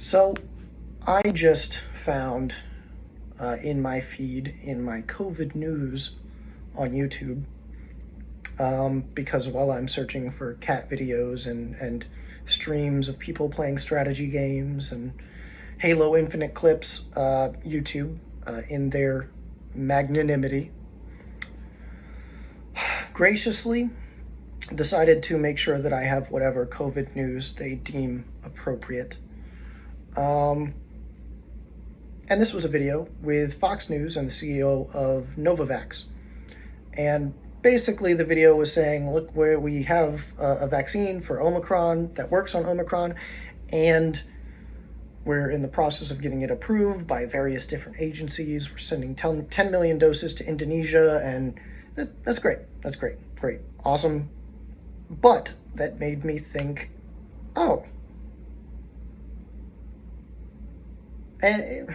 So I just found in my feed, in my COVID news on YouTube, because while I'm searching for cat videos and streams of people playing strategy games and Halo Infinite clips, YouTube, in their magnanimity, graciously decided to make sure that I have whatever COVID news they deem appropriate. And this was a video with Fox News and the CEO of Novavax. And basically the video was saying, look, where we have a vaccine for Omicron that works on Omicron, and we're in the process of getting it approved by various different agencies. We're sending 10 million doses to Indonesia, and that's great. That's great. Great. Awesome. But that made me think, oh, and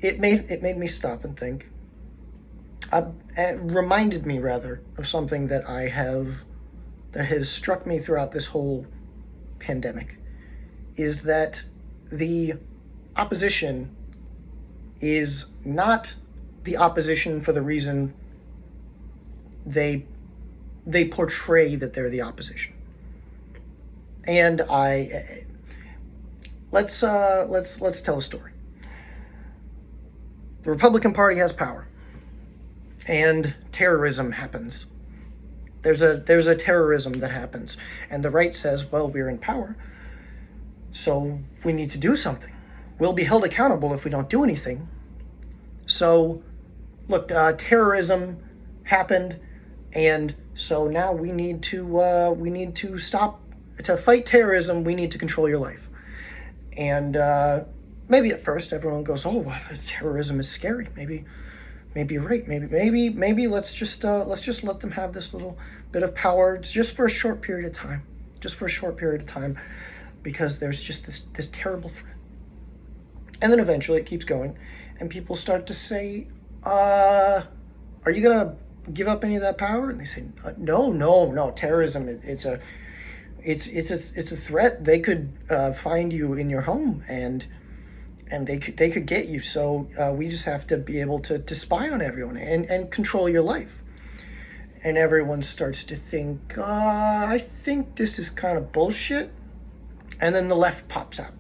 it made me stop and think. It reminded me, rather, of something that has struck me throughout this whole pandemic, is that the opposition is not the opposition for the reason they portray that they're the opposition. And let's tell a story. The Republican Party has power, and terrorism happens. There's a terrorism that happens, and the right says, well, we're in power, so we need to do something. We'll be held accountable if we don't do anything. So, look, terrorism happened, and so now we need to stop. To fight terrorism, we need to control your life. And maybe at first everyone goes, oh, well, terrorism is scary. Maybe you're right. Maybe let's just let them have this little bit of power just for a short period of time. Because there's just this terrible threat. And then eventually it keeps going, and people start to say, are you gonna give up any of that power? And they say, no, terrorism, it's a threat. They could find you in your home, and they could get you. So we just have to be able to spy on everyone and control your life. And everyone starts to think, I think this is kind of bullshit. And then the left pops out.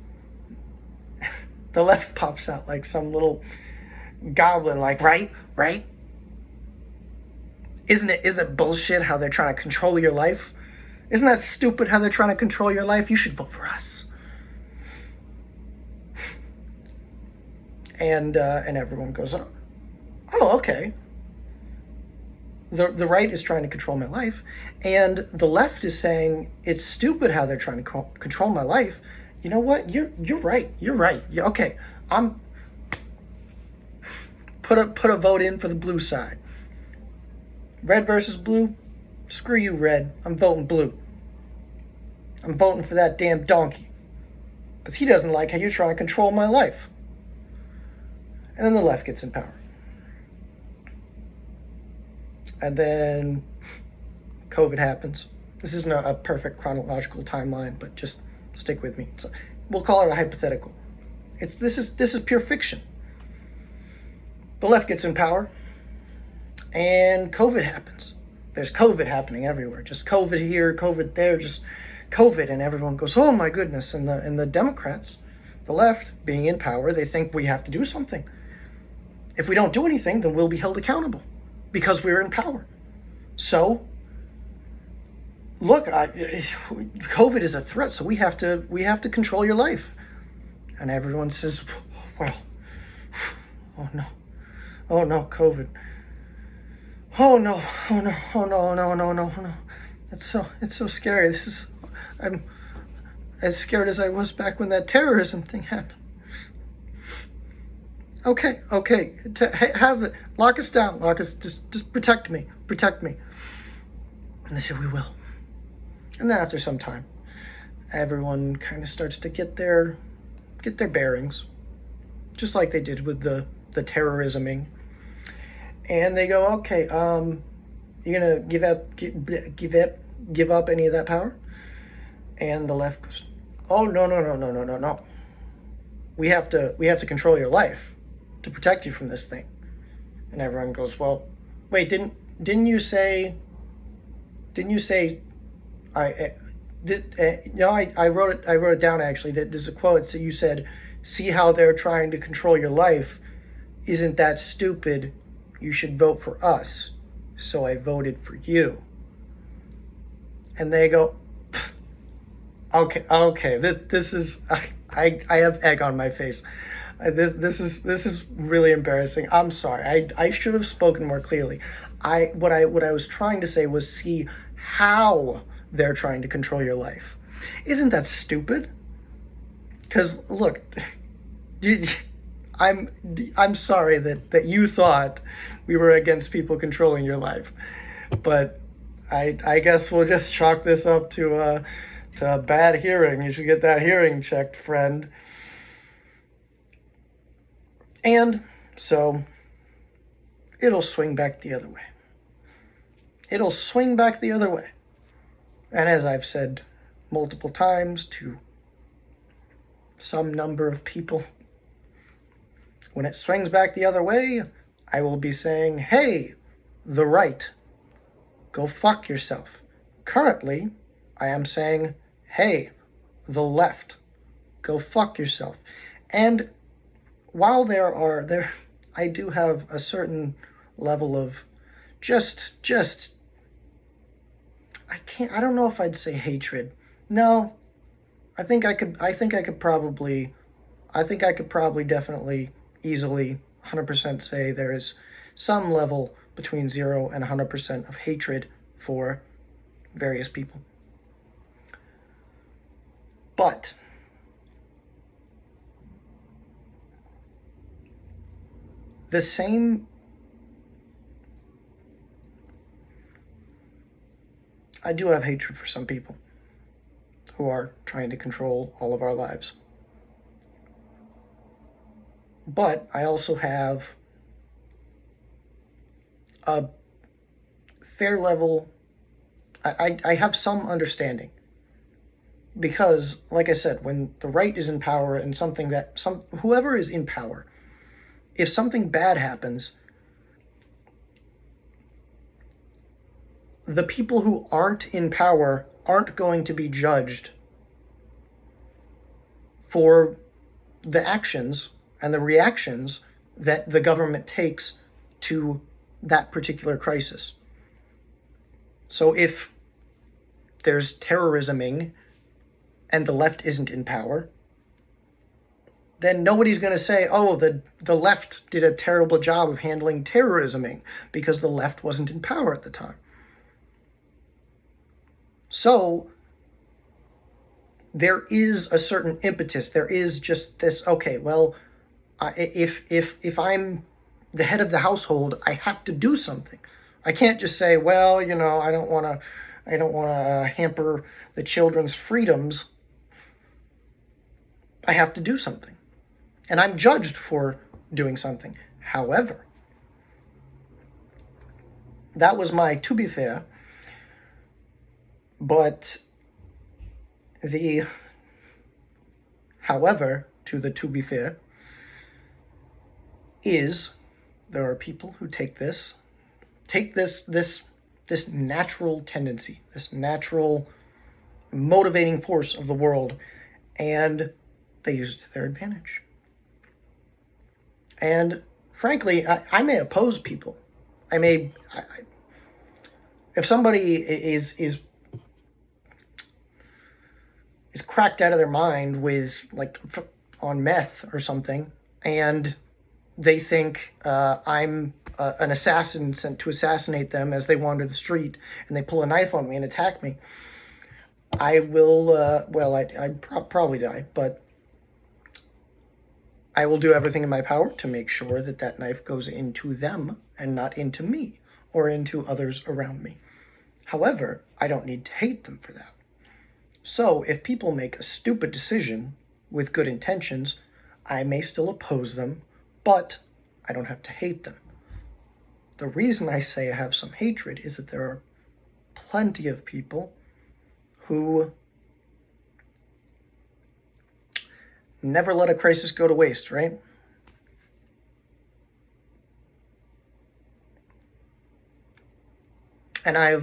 The left pops out like some little goblin, like, right? Isn't it bullshit how they're trying to control your life? Isn't that stupid how they're trying to control your life? You should vote for us. And everyone goes, oh, okay. The right is trying to control my life, and the left is saying it's stupid how they're trying to control my life. You know what? You're right. Yeah, okay. I'm put a vote in for the blue side. Red versus blue. Screw you, red. I'm voting blue. I'm voting for that damn donkey, because he doesn't like how you're trying to control my life. And then the left gets in power. And then COVID happens. This isn't a perfect chronological timeline, but just stick with me. So we'll call it a hypothetical. This is pure fiction. The left gets in power, and COVID happens. There's COVID happening everywhere. Just COVID here, COVID there, just COVID, and everyone goes, oh my goodness. And the Democrats, the left, being in power, they think we have to do something. If we don't do anything, then we'll be held accountable, because we're in power. So, look, COVID is a threat, so we have to control your life. And everyone says, well, oh no, COVID. Oh no. It's so scary. I'm as scared as I was back when that terrorism thing happened. Okay, have it. Lock us down. Just protect me. And they said, we will. And then after some time, everyone kind of starts to get their bearings, just like they did with the terrorisming. And they go, okay, you're gonna give up any of that power? And the left goes, oh no. we have to control your life to protect you from this thing. And everyone goes, well, wait, didn't you say I no, I wrote it down actually. That there's a quote. So you said, "See how they're trying to control your life? Isn't that stupid? You should vote for us." So I voted for you. And they go, okay. This is I have egg on my face. This is really embarrassing. I'm sorry. I should have spoken more clearly. What I was trying to say was, see how they're trying to control your life. Isn't that stupid? Because look, I'm sorry that you thought we were against people controlling your life, but I guess we'll just chalk this up to a bad hearing. You should get that hearing checked, friend. And so it'll swing back the other way. It'll swing back the other way. And as I've said multiple times to some number of people, when it swings back the other way, I will be saying, hey, the right, go fuck yourself. Currently, I am saying, hey, the left, go fuck yourself. And while I do have a certain level of just I don't know if I'd say hatred. No, I think I could probably definitely easily 100% say there is some level between 0 and 100% of hatred for various people. But the same, I do have hatred for some people who are trying to control all of our lives. But I also have a fair level, I have some understanding. Because, like I said, when the right is in power and whoever is in power, if something bad happens, the people who aren't in power aren't going to be judged for the actions and the reactions that the government takes to that particular crisis. So if there's terrorisming and the left isn't in power, then nobody's going to say, oh, the left did a terrible job of handling terrorisming because the left wasn't in power at the time. So there is a certain impetus. There is just this, okay, well, if I'm the head of the household, I have to do something. I can't just say, well, I don't want to hamper the children's freedoms. I have to do something. And I'm judged for doing something. However, that was my to be fair. But however, to the to be fair, is there are people who take this natural tendency, this natural motivating force of the world, and they use it to their advantage. And frankly, I may oppose people. If somebody is cracked out of their mind with, like, on meth or something, and they think I'm an assassin sent to assassinate them as they wander the street, and they pull a knife on me and attack me, I will, I'd probably die, but I will do everything in my power to make sure that that knife goes into them and not into me or into others around me. However, I don't need to hate them for that. So if people make a stupid decision with good intentions, I may still oppose them, but I don't have to hate them. The reason I say I have some hatred is that there are plenty of people who Never let a crisis go to waste, right? And I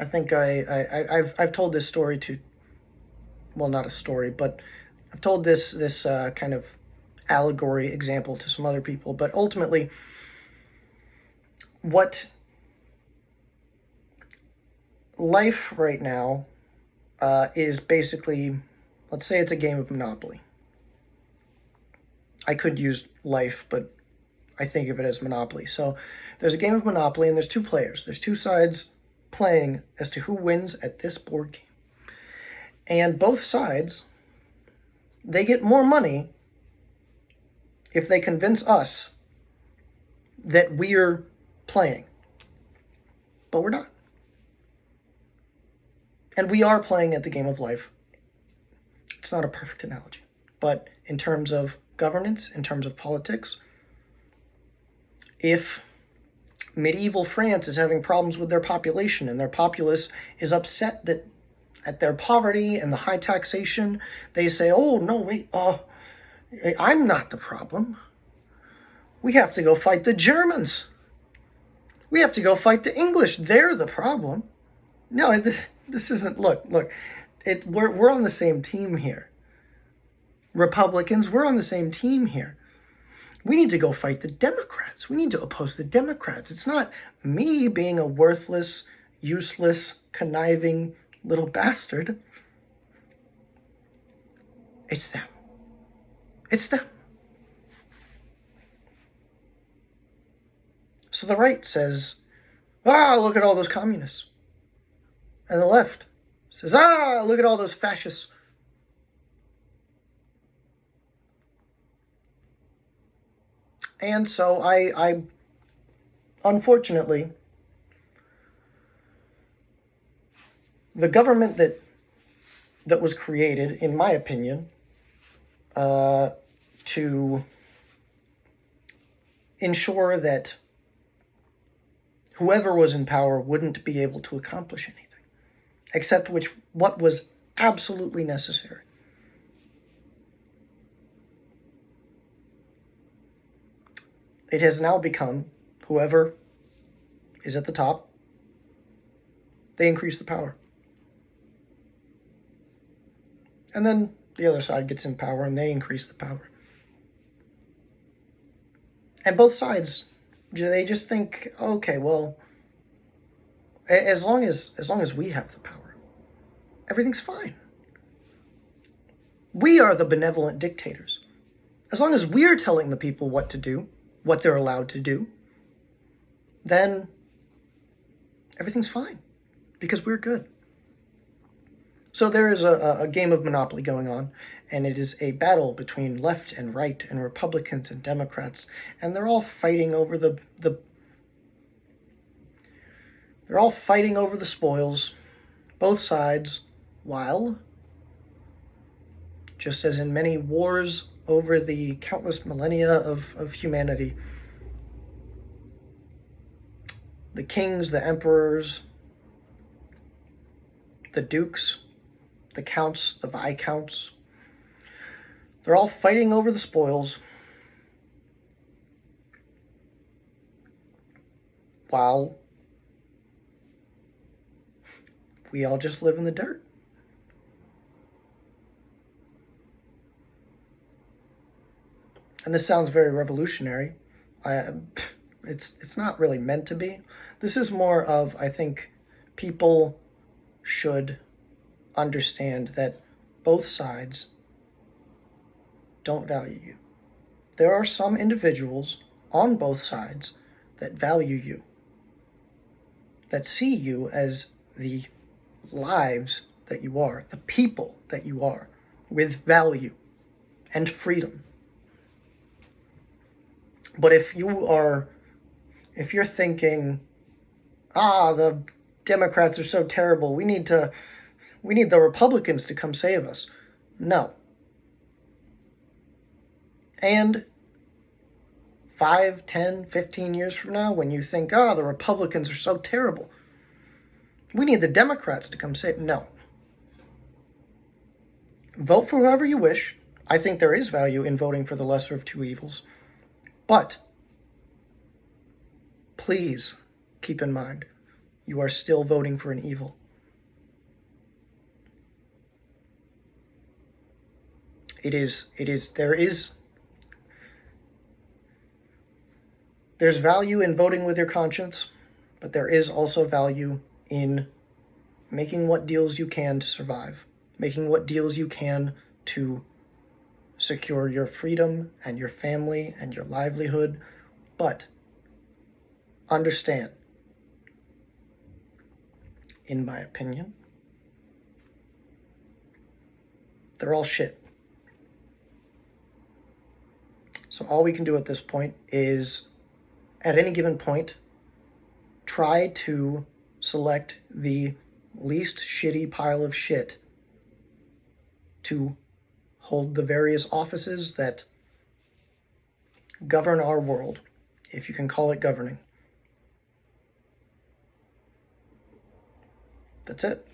think I've told this story to, well, not a story, but I've told this kind of allegory example to some other people. But ultimately, what life right now is basically, let's say it's a game of Monopoly. I could use life, but I think of it as Monopoly. So there's a game of Monopoly, and there's two players. There's two sides playing as to who wins at this board game. And both sides, they get more money if they convince us that we're playing. But we're not. And we are playing at the game of life. It's not a perfect analogy. But in terms of governance, in terms of politics, if medieval France is having problems with their population and their populace is upset that at their poverty and the high taxation, they say, oh, no, wait, I'm not the problem. We have to go fight the Germans. We have to go fight the English. They're the problem. No, this isn't, look, we're on the same team here. Republicans, we're on the same team here. We need to go fight the Democrats. We need to oppose the Democrats. It's not me being a worthless, useless, conniving little bastard. It's them. It's them. So the right says, look at all those communists. And the left says, look at all those fascists. And so I unfortunately, the government that was created, in my opinion, to ensure that whoever was in power wouldn't be able to accomplish anything, except what was absolutely necessary. It has now become whoever is at the top, they increase the power. And then the other side gets in power and they increase the power. And both sides, they just think, okay, well, as long as we have the power, everything's fine. We are the benevolent dictators. As long as we're telling the people what to do, what they're allowed to do, then everything's fine because we're good. So there is a game of Monopoly going on, and it is a battle between left and right and Republicans and Democrats, and they're all fighting over the spoils, both sides, while, just as in many wars over the countless millennia of humanity, the kings, the emperors, the dukes, the counts, the viscounts, they're all fighting over the spoils, while we all just live in the dirt. And this sounds very revolutionary. It's not really meant to be. This is more of, I think, people should understand that both sides don't value you. There are some individuals on both sides that value you, that see you as the lives that you are, the people that you are, with value and freedom. But if you're thinking, the Democrats are so terrible, we need the Republicans to come save us. No. And 5, 10, 15 years from now, when you think, the Republicans are so terrible, we need the Democrats to come save. No. Vote for whoever you wish. I think there is value in voting for the lesser of two evils. But please keep in mind, you are still voting for an evil. There's value in voting with your conscience, but there is also value in making what deals you can to survive, making what deals you can to secure your freedom and your family and your livelihood. But understand, in my opinion, they're all shit. So all we can do at this point is, at any given point, try to select the least shitty pile of shit to hold the various offices that govern our world, if you can call it governing. That's it.